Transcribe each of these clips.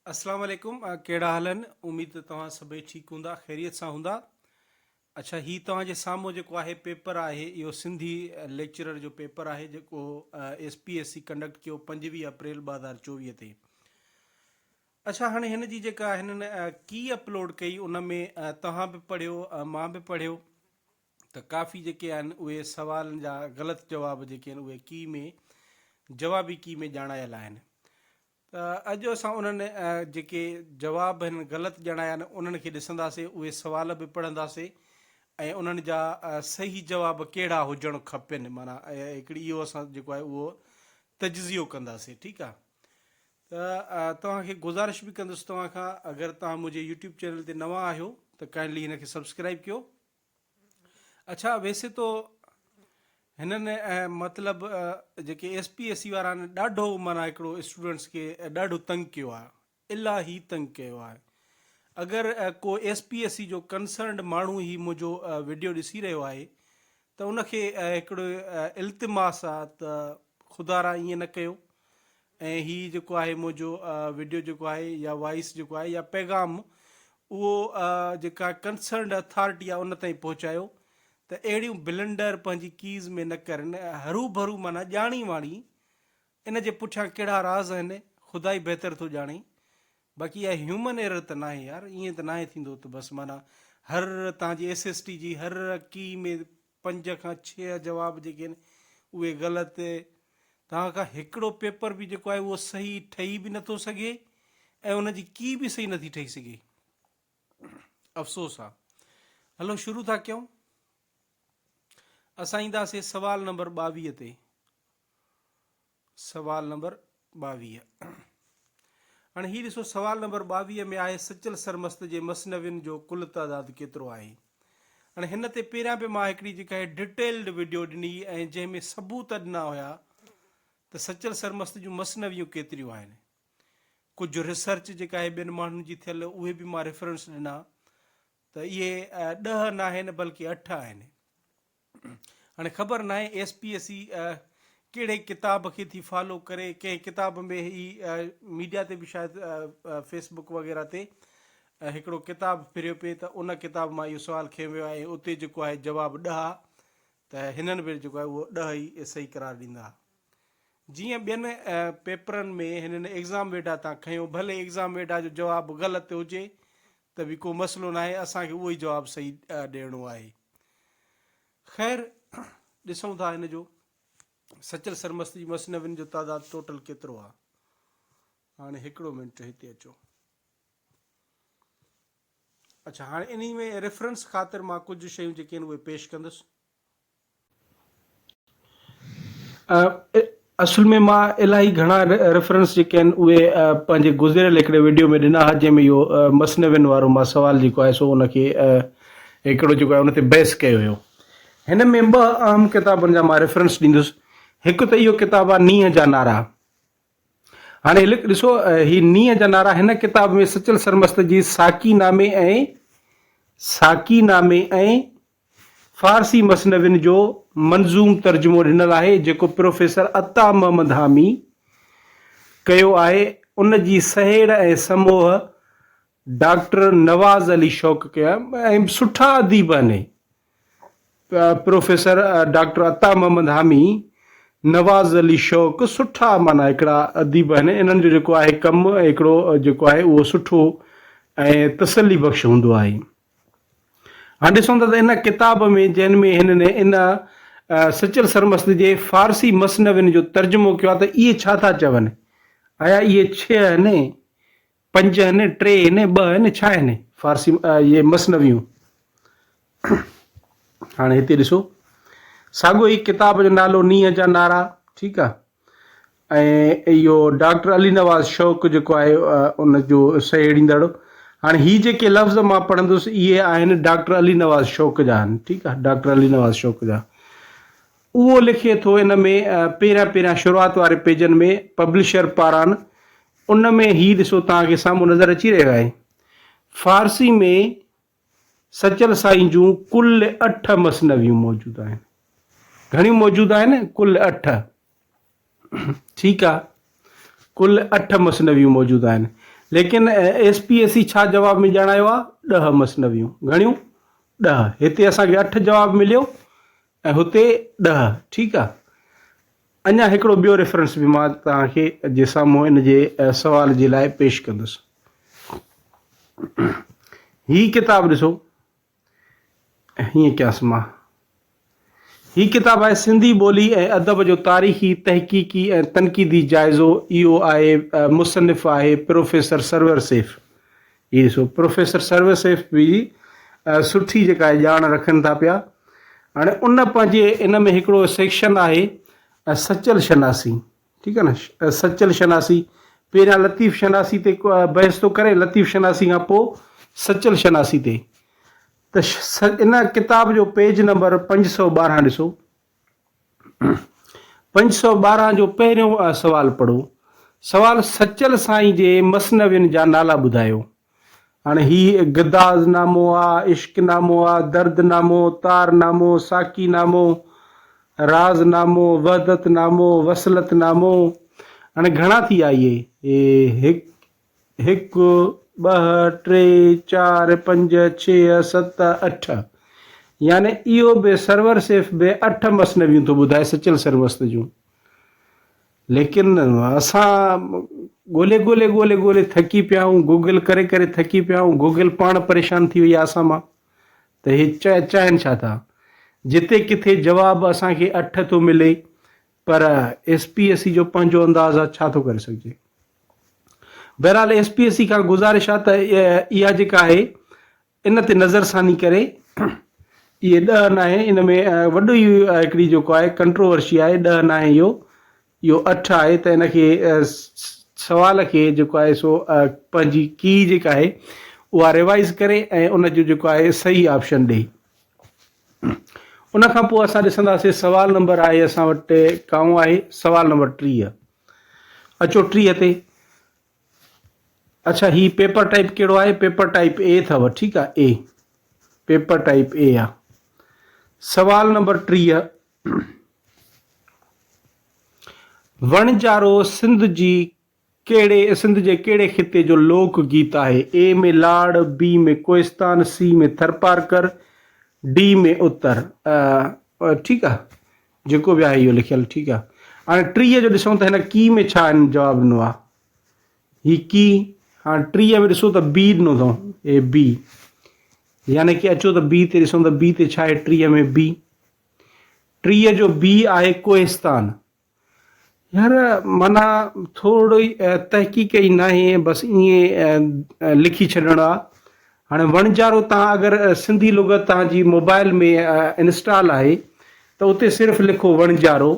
अस्सलाम वालेकुम। कहिड़ा हाल आहिनि? उमेद त तव्हां सभई ठीकु हूंदा, ख़ैरियत सां हूंदा। अच्छा, हीअ तव्हांजे साम्हूं जेको आहे पेपर आहे, इहो सिंधी लेक्चरर जो पेपर आहे जेको SPSC कंडक्ट कयो 25 अप्रैल 2024 ते। अच्छा, हाणे हिन जी जेका हिननि की अपलोड कई उन में तव्हां बि पढ़ियो, मां बि पढ़ियो त काफ़ी जेके आहिनि उहे सवालनि जा ग़लति जवाब जेके आहिनि उहे की में जवाबी की में ॼाणायल आहिनि। त अॼु असां उन्हनि जेके जवाब आहिनि ग़लति ॼाणाया आहिनि उन्हनि खे ॾिसंदासीं, उहे सुवाल बि पढ़ंदासीं ऐं उन्हनि जा सही जवाब कहिड़ा हुजणु खपनि। माना हिकिड़ी इहो असां जेको आहे उहो तजज़ियो कंदासीं, ठीकु आहे। त तव्हांखे गुज़ारिश बि कंदुसि तव्हां खां, अगरि तव्हां मुंहिंजे यूट्यूब चैनल ते नवां आहियो त काइंडली हिनखे सब्सक्राइब कयो। अच्छा, वैसे तो हिननि मतिलबु जेके SPSC वारा आहिनि ॾाढो माना हिकिड़ो स्टूडेंट्स खे ॾाढो तंग कयो आहे, इलाही तंग कयो आहे। अगरि को SPSC जो कंसर्न्ड माण्हू ई मुंहिंजो वीडियो ॾिसी रहियो आहे त उनखे हिकिड़ो इल्तिमास आहे त ख़ुदा रा ईअं न कयो ऐं हीअ जेको आहे मुंहिंजो वीडियो जेको आहे या वॉइस जेको आहे या पैगाम उहो जेका कंसर्न्ड अथॉरिटी आहे उन ताईं पहुचायो त अहिड़ियूं ब्लंडर पंहिंजी कीज़ में न करनि। हरू भरू माना ॼाणी वाणी इन जे पुठियां कहिड़ा राज़ आहिनि ख़ुदा ई बहितर थो ॼाणे। बाक़ी इहा ह्यूमन एरर त नाहे यार, ईअं त नाहे थींदो त बसि माना हर तव्हांजी SST जी हर की में 5 खां 6 जवाब जेके आहिनि उहे ग़लति। तव्हां खां हिकिड़ो पेपर बि जेको आहे उहो सही ठही बि नथो सघे ऐं उनजी की बि सही नथी ठही सघे। अफ़सोस आहे। हलो शुरू था कयूं। असां ईंदासीं सवाल नंबर 22 ते। सवाल नंबर 22। हाणे हीअ ॾिसो, सवाल नंबर 22 में आहे सचल सरमस्त जे मसनवियुनि जो कुल तइदाद केतिरो आहे। हाणे हिन ते पहिरियां बि मां हिकिड़ी जेका आहे डिटेल्ड वीडियो ॾिनी ऐं जंहिंमें सबूत ॾिना हुया त सचल सरमस्त जूं मसनवियूं केतिरियूं आहिनि। कुझु रिसर्च जेका आहे ॿियनि माण्हुनि जी थियल उहे बि मां रेफरेंस ॾिना त इहे 10 न आहिनि बल्कि 8 आहिनि। हाणे ख़बर न आहे SPSC कहिड़े किताब खे थी फॉलो करे। कंहिं किताब में ही मीडिया ते बि शायदि फेसबुक वग़ैरह ते हिकिड़ो किताब फिरियो पिए त उन किताब मां इहो सुवालु खयो वियो आहे। उते जेको आहे जवाबु 10 त हिननि बि जेको आहे उहो 10 ई सही करार ॾींदा। जीअं ॿियनि पेपरनि में हिननि एग्ज़ाम वेठा तव्हां खयो, भले एग्ज़ाम वेठा जो जवाबु ग़लति हुजे त बि को मसइलो न आहे, असांखे उहो ई जवाबु सही ॾियणो आहे। ख़ैर, ॾिसूं था हिन जो सचल सरमस्त जी मसनवियुनि जो तइदाद टोटल केतिरो आहे। हाणे हिकिड़ो मिंट हिते अचो। अच्छा, हाणे इन में रेफरेंस ख़ातिर मां कुझु शयूं जेके आहिनि उहे पेश कंदुसि। असुल में मां इलाही घणा रेफरेंस जेके आहिनि उहे पंहिंजे गुज़िरियल हिकिड़े वीडियो में ॾिना हुआ जंहिंमें इहो मसनवियुनि वारो मां सुवाल जेको आहे सो उनखे हिकिड़ो जेको आहे उन ते बहस कयो हुयो। हिन में 2 अहम किताबनि जा मां रेफरेंस ॾींदुसि। हिकु त इहो किताबु आहे नीह जा नारा। हाणे ॾिसो, ही नीह जा नारा हिन किताब में सचल सरमस्त जी साकी नामे ऐं फ़ारसी मसनवियुनि जो मंज़ूम तर्जुमो ॾिनल आहे जेको प्रोफेसर अता मोहम्मद हामी कयो आहे। उन जी सहेड़ ऐं समूह डॉक्टर नवाज़ अली शौक़ कया ऐं सुठा अदीब आहिनि। प्रोफेसर डॉक्टर अता मोहम्मद हामी, नवाज़ अली शौक़ सुठा माना हिकिड़ा अदीब आहिनि। इन्हनि जो जेको आहे कमु हिकिड़ो जेको आहे उहो सुठो ऐं तसली बख़्श हूंदो आहे। हाणे ॾिसूं था त इन किताब में जंहिं में हिननि इन सचल सरमस्त जे फ़ारसी मसनवियुनि जो तर्जुमो कयो आहे त इहे छा था चवनि। आया इहे 6 आहिनि, 5 आहिनि, 3 आहिनि, 2 आहिनि, छा आहिनि फ़ारसी इहे मसनवियूं। हाणे हिते ॾिसो, साॻियो ई किताब जो नालो नीह जा नारा, ठीकु आहे, ऐं इहो डॉक्टर अली नवाज़ शौक़ जेको आहे उनजो सहेड़ींदड़। हाणे हीअ जेके लफ़्ज़ मां पढ़ंदुसि इहे आहिनि डॉक्टर अली नवाज़ शौक़ जा आहिनि, ठीकु आहे, डॉक्टर अली नवाज़ शौक़ जा। उहो लिखे थो इन में पहिरियां शुरूआत वारे पेजनि में पब्लिशर पारां। उन में हीअ ॾिसो तव्हांखे साम्हूं नज़र अची रहियो आहे, फ़ारसी में सचल साईं जूं कुल 8 मसनवियूं मौजूदु आहिनि। घणियूं मौजूदु आहिनि? कुल 8, ठीकु आहे, कुल 8 मसनवियूं मौजूदु आहिनि। लेकिन SPSC छा जवाब में ॼाणायो आहे 10 मसनवियूं घणियूं 10 हिते असांखे 8 जवाब मिलियो ऐं हुते 10 ठीकु आहे। अञा हिकिड़ो ॿियो रेफरेंस बि मां तव्हांखे जे साम्हूं इन जे सवाल जे लाइ पेश कंदुसि। हीअ किताबु ॾिसो हीअं कयांसि मां, हीअ किताबु आहे सिंधी ॿोली ऐं अदब जो तारीख़ी तहक़ीक़ी ऐं तनक़ीदी जाइज़ो। इहो आहे मुसनिफ़ आहे प्रोफेसर सरवर सैफ़। हीअ ॾिसो प्रोफेसर सरवर सैफ़ बि सुठी जेका आहे ॼाण रखनि था पिया। हाणे उन पंहिंजे इन में हिकिड़ो सेक्शन आहे सचल शनासी, ठीकु आहे न। सचल शनासी पहिरियां लतीफ़ शनासी ते बहस थो करे, लतीफ़ शनासी खां पोइ सचल शनासी ते। त इन किताब जो पेज नंबर 512 ॾिसो, 512 जो पहिरियों सवाल पढ़ो। सवाल सचल साईं जे मसनवियुनि जा नाला ॿुधायो। हाणे हीअ गदाज़ नामो आहे, इश्क नामो आहे, दर्द नामो, तार नामो, साकी नामो, राज नामो, वहदत नामो, वसलत नामो। हाणे घणा थी विया इहे? 1 2 3 4 5 6 7 8, यानी इहो बि सरवर सैफ़ बि 8 मसनवियूं थो ॿुधाए सचल सरमस्त जूं। लेकिन असां ॻोल्हे थकी पिया आहियूं, गूगल करे करे थकी पिया आहियूं, गूगल पाण परेशान थी वई आहे असां मां। त हे चाहिनि छा था? जिते किथे जवाबु असांखे 8 थो मिले, पर SPSC जो पंहिंजो अंदाज़ आहे, छा थो करे सघिजे। बहरहाल SPSC खां गुज़ारिश आहे त इहा जेका आहे इन ते नज़रसानी करे। इहे 10 न आहे, इन में वॾो ई हिकिड़ी जेको आहे कंट्रोवर्सी आहे। 10 न आहे, इहो 8 आहे। त इनखे सवाल खे जेको आहे सो पंहिंजी की जेका आहे उहा रिवाइज़ करे ऐं उन जो जेको आहे सही ऑप्शन ॾे। उन खां पोइ असां ॾिसंदासीं सवाल नंबर आहे असां वटि काऊं आहे सवाल नंबर 30। अचो 30 ते। अच्छा, ही पेपर टाइप कहिड़ो आहे? पेपर टाइप A अथव, ठीकु आहे। A पेपर टाइप A आहे। सवाल नंबर 30, वणजारो सिंध जे कहिड़े खिते जो लोक गीत आहे? A में लाड़, B में कोहिस्तान, C में थरपारकर, D में उत्तर। ठीकु आहे, जेको बि आहे इहो लिखियलु, ठीकु आहे। हाणे 30 जो ॾिसूं त हिन की में छा जवाबु ॾिनो आहे? ही की हाणे 30 में ॾिसो त B ॾिनो अथऊं, B, यानी कि अचो त B ते ॾिसूं त B ते छा आहे 30 में? B 30 जो B आहे कोहिस्तान। यार माना थोरो ई तहक़ीक़ ई न आहे, बसि ईअं लिखी छॾिणो आहे। हाणे वणजारो तव्हां अगरि सिंधी लुग़त तव्हांजी मोबाइल में इंस्टॉल आहे त उते सिर्फ़ु लिखो वणजारो,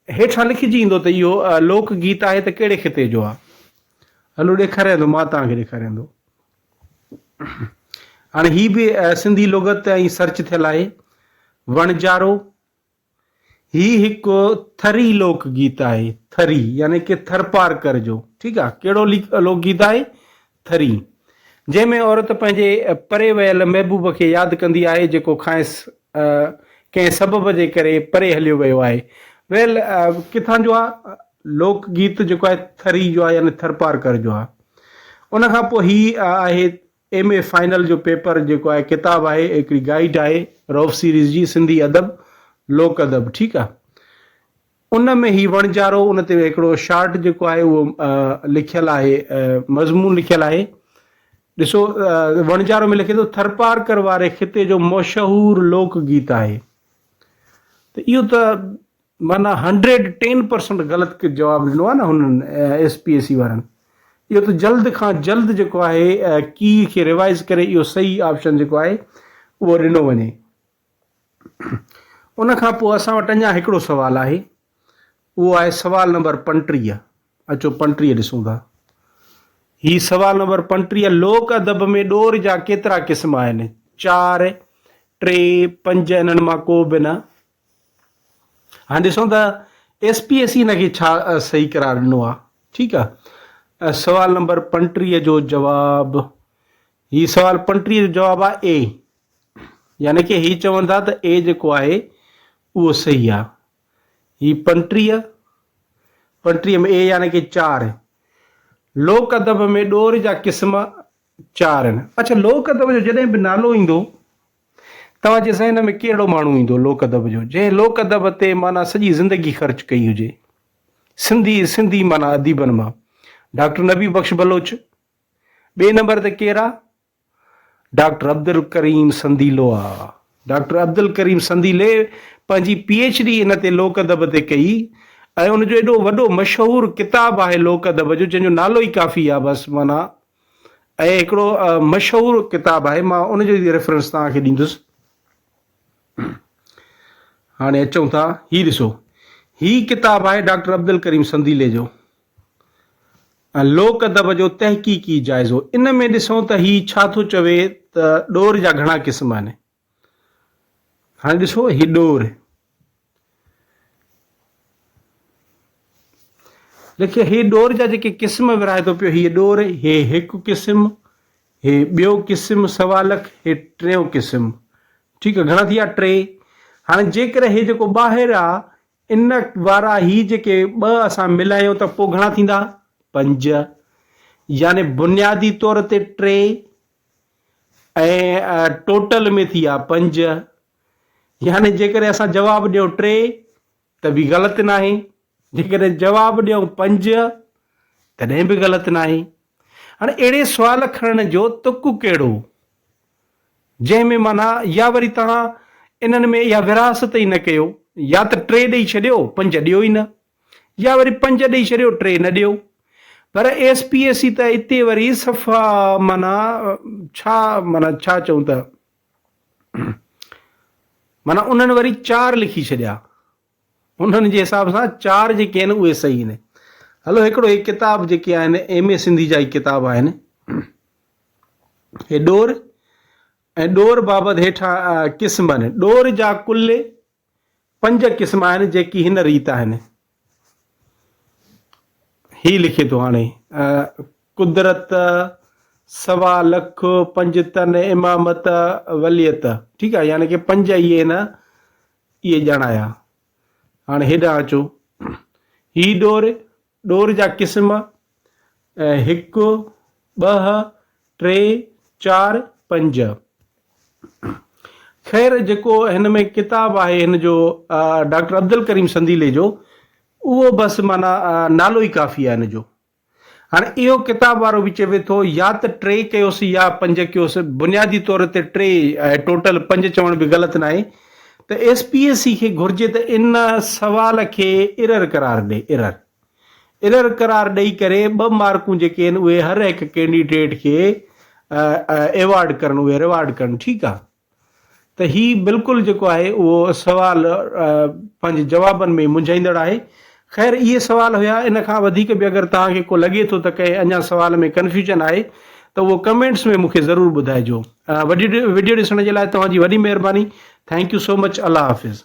हेठां लिखिजी ईंदो त इहो लोक गीत आहे त कहिड़े खिते जो आहे। हलो ॾेखारियां थो, मां तव्हांखे ॾेखारियां थो। हाणे ही बि सिंधी लुग़त ऐं सर्च थियल आहे। वणजारो ही हिकु थरी लोक गीत आहे। थरी यानी कि थरपारकर जो, ठीकु आहे। कहिड़ो लोक गीत आहे? थरी, जंहिंमें औरत पंहिंजे परे वियल महबूब खे यादि कंदी आहे जेको खांइसि कंहिं सबब जे करे परे हलियो वियो आहे। वेल किथां जो आहे? लोक गीत जेको आहे थरी जो आहे, यानी थरपारकर जो आहे। उन खां पोइ ही आहे MA फाइनल जो पेपर जेको आहे, किताबु आहे, हिकिड़ी गाइड आहे रौफ़ सीरीज़ जी, सिंधी अदब लोक अदब, ठीकु आहे। उन में ही वणजारो, उन ते हिकिड़ो शार्ट जेको आहे उहो लिखियलु आहे, मज़मून लिखियलु आहे। ॾिसो वणजारो में लिखे थो थरपारकर वारे खिते जो मशहूरु लोक गीत आहे। त इहो त माना 110% ग़लति जवाबु ॾिनो आहे न हुननि SPSC वारनि। इहो त जल्द खां जल्द जेको आहे की खे रिवाइज़ करे इहो सही ऑप्शन जेको आहे उहो ॾिनो वञे। उन खां पोइ असां वटि अञा हिकिड़ो सुवालु आहे, उहो आहे सवाल नंबर 35। अचो 35 ॾिसूं था। ही सवाल नंबर 35, लोक अदब में ॾोर जा केतिरा क़िस्म आहिनि? 4, 3, 5, इन्हनि मां को बि न। हाणे ॾिसूं त SPSC हिनखे छा सही करार ॾिनो आहे, ठीकु आहे। सवाल नंबर 35 जो जवाबु, ही सवाल 35 जो जवाबु आहे A, यानी कि ही चवनि था त A जेको आहे उहो सही आहे। ही 35 में A यानी कि 4। लोक अदब में ॾोर जा क़िस्म 4 आहिनि। अच्छा, लोक अदब जो जॾहिं बि नालो ईंदो तव्हांजे ज़हन में कहिड़ो माण्हू ईंदो लोक अदब जो, जंहिं लोक अदब ते माना सॼी ज़िंदगी ख़र्च कई हुजे, सिंधी माना अदीबनि मां? डॉक्टर नबी बख्श बलोच। ॿिए नंबर ते केरु आहे? डॉक्टर अब्दुल करीम संदीलो आहे। डॉक्टर अब्दुल करीम संदीले पंहिंजी PhD इन ते लोक अदब ते कई ऐं उनजो एॾो वॾो मशहूरु किताबु आहे लोक अदब जो, जंहिंजो नालो ई काफ़ी आहे बसि माना। ऐं हिकिड़ो मशहूरु किताबु आहे, मां उनजो ई रेफरेंस तव्हांखे ॾींदुसि। हाणे अचूं था, हीउ ॾिसो, हीउ किताबु आहे डॉक्टर अब्दुल करीम संदीले जो, लोक अदब जो तहक़ीक़ी जाइज़ो। इन में ॾिसूं त हीउ छा थो चवे त ॾोर जा घणा क़िस्म आहिनि। हाणे ॾिसो, हीउ ॾोर देखिए, हीउ ॾोर जा जेके क़िस्म विराए थो पियो, हीउ ॾोर, हे हिकु क़िस्म, हे ॿियो क़िस्म सवा लख, हे टियों क़िस्म। ठीकु आहे, घणा थी विया? 3। हाणे जेकर हे जेको ॿाहिरि आहे इन वारा ही जेके 2 असां मिलायूं त पोइ घणा थींदा? 5। यानी बुनियादी तौर ते 3 ऐं टोटल में थी विया 5। यानी जेकर असां जवाबु ॾियूं 3 त बि ग़लति न आहे, जेकर जवाबु ॾियूं 5 तॾहिं बि ग़लति न आहे। हाणे अहिड़े सुवाल खणण जो तुक कहिड़ो जंहिंमें माना या वरी तव्हां इन्हनि में इहा विरासत ई न कयो, या त 3 ॾेई छॾियो 5 ॾियो ई न, या वरी 5 ॾेई छॾियो 3 न ॾियो। पर SPSC त हिते वरी सफ़ा माना छा चऊं त माना उन्हनि वरी 4 लिखी छॾिया, उन्हनि जे हिसाब सां 4 जेके आहिनि उहे सही आहिनि। हलो, हिकिड़ो ही किताब जेके आहिनि MA सिंधी जा ई किताब आहिनि, हे ॾोर ऐं ॾोर बाबति हेठां क़िस्म आहिनि। ॾोर जा कुल 5 क़िस्म आहिनि जेकी हिन रीति आहिनि। ही लिखे थो हाणे कुदरत, सवा लख, 5 तन, इमामत, वलियत। ठीकु आहे, यानी कि 5 इहे ॼाणाया। हाणे हेॾां अचो, ही ॾोर जा क़िस्म 1, 2, 3, 4, 5। ख़ैर, जेको हिन में किताबु आहे हिन जो डॉक्टर अब्दुल करीम संदीले जो, उहो बसि माना नालो ई काफ़ी आहे हिन जो। हाणे इहो किताब वारो बि चवे थो या त 3 कयोसीं या 5 कयोसीं, बुनियादी तौर ते 3 ऐं टोटल 5 चवण बि ग़लति न आहे। त SPSC खे घुरिजे त इन सवाल खे एरर करार ॾे, एरर करार ॾेई करे 2 मार्कूं जेके आहिनि उहे हर हिकु कैंडिडेट खे एवॉर्ड करनि, उहे रिवॉर्ड करनि। ठीकु आहे, त हीउ बिल्कुलु जेको आहे उहो सवाल पंहिंजे जवाबनि में मुंझाईंदड़ आहे। ख़ैर, इहे सवाल हुया। इन खां वधीक बि अगरि तव्हांखे को लॻे थो त कंहिं अञा सवाल में कन्फ्यूजन आहे त उहो कमेंट्स में मूंखे ज़रूरु ॿुधाइजो। वीडियो ॾिसण जे लाइ तव्हांजी वॾी महिरबानी। Thank you so much. अल्लाह हाफ़िज़।